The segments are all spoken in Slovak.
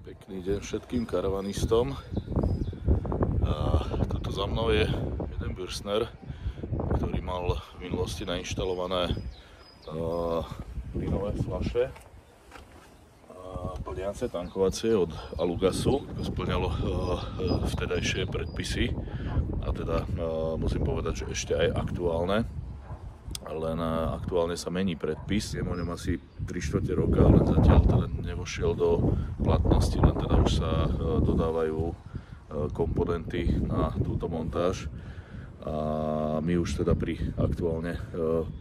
Pekný deň všetkým karavanistom. Tuto za mnou je jeden Bürstner, ktorý mal v minulosti nainštalované plynové fľaše plniace tankovacie od Alugasu. Splňalo vtedajšie predpisy a teda musím povedať, že ešte aj aktuálne. Len aktuálne sa mení predpis. Je o ňom asi 3/4 roka, len zatiaľ teda nevošiel do platnosti, len teda už sa dodávajú komponenty na túto montáž. A my už teda pri aktuálne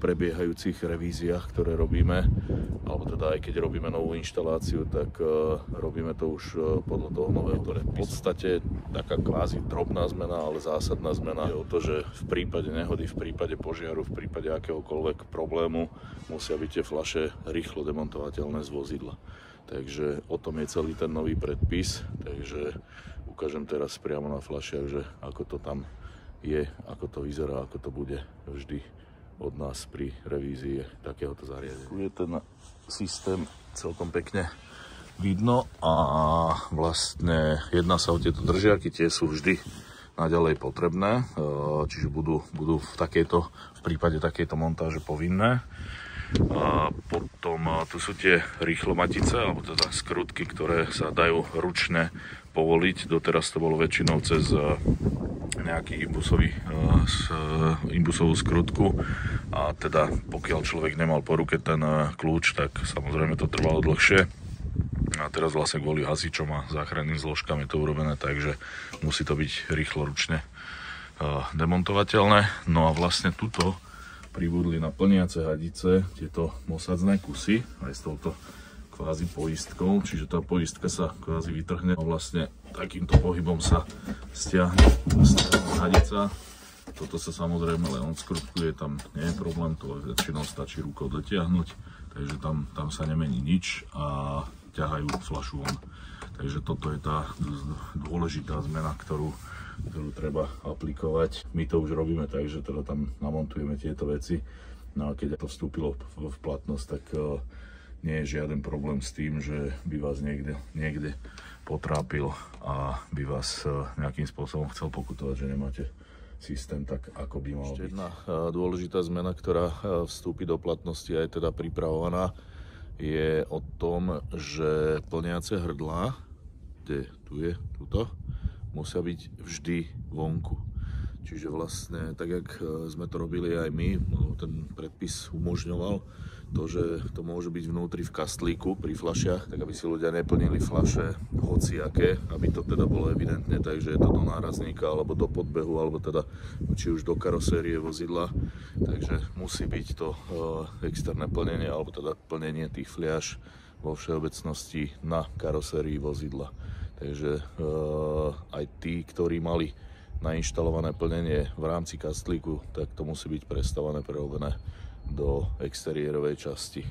prebiehajúcich revíziách, ktoré robíme, alebo teda aj keď robíme novú inštaláciu, tak robíme to už podľa toho nového predpisu. V podstate taká kvázi drobná zmena, ale zásadná zmena je o to, že v prípade nehody, v prípade požiaru, v prípade akéhokoľvek problému musia byť tie fľaše rýchlo demontovateľné z vozidla. Takže o tom je celý ten nový predpis, takže ukážem teraz priamo na fľašiach, že ako to tam je, ako to vyzerá, ako to bude vždy od nás pri revízii takéhoto zariadenia. Tu je ten systém celkom pekne vidno a vlastne jedná sa o tieto držiaky, tie sú vždy naďalej potrebné, čiže budú v prípade takejto montáže povinné. A potom tu sú tie rýchlomatice, alebo teda skrutky, ktoré sa dajú ručne povoliť. Doteraz to bolo väčšinou cez nejaký imbusovú skrutku a teda pokiaľ človek nemal po ruke ten kľúč, tak samozrejme to trvalo dlhšie. A teraz vlastne kvôli hasičom a záchranným zložkám je to urobené, takže musí to byť rýchlo ručne demontovateľné. No a vlastne tuto pribudli na plniace hadice tieto mosadzné kusy aj s touto kvázi poistkou, čiže tá poistka sa kvázi vytrhne a vlastne takýmto pohybom sa stiahne hadica. Toto sa samozrejme len odskrutkuje, tam nie je problém, to väčšinou stačí rukou dotiahnuť, takže tam sa nemení nič a ťahajú fľašu von. Takže toto je tá dôležitá zmena, ktorú treba aplikovať. My to už robíme tak, že teda tam namontujeme tieto veci, no a keď to vstúpilo v platnosť, tak nie je žiaden problém s tým, že by vás niekde potrápil a by vás nejakým spôsobom chcel pokutovať, že nemáte systém tak, ako by mal byť. Jedna dôležitá zmena, ktorá vstúpi do platnosti a je teda pripravovaná, je o tom, že plniace hrdlá, tuto, musia byť vždy vonku. Čiže vlastne, tak jak sme to robili aj my, ten predpis umožňoval to, že to môže byť vnútri v kastlíku pri fľašiach, tak aby si ľudia neplnili fľaše hociaké, aby to teda bolo evidentne, takže je to do nárazníka, alebo do podbehu, alebo teda či už do karosérie vozidla. Takže musí byť to externé plnenie, alebo teda plnenie tých fľaš vo všeobecnosti na karosérii vozidla. Takže aj tí, ktorí mali nainštalované plnenie v rámci kastlíku, tak to musí byť prestavané, prerobené do exteriérovej časti.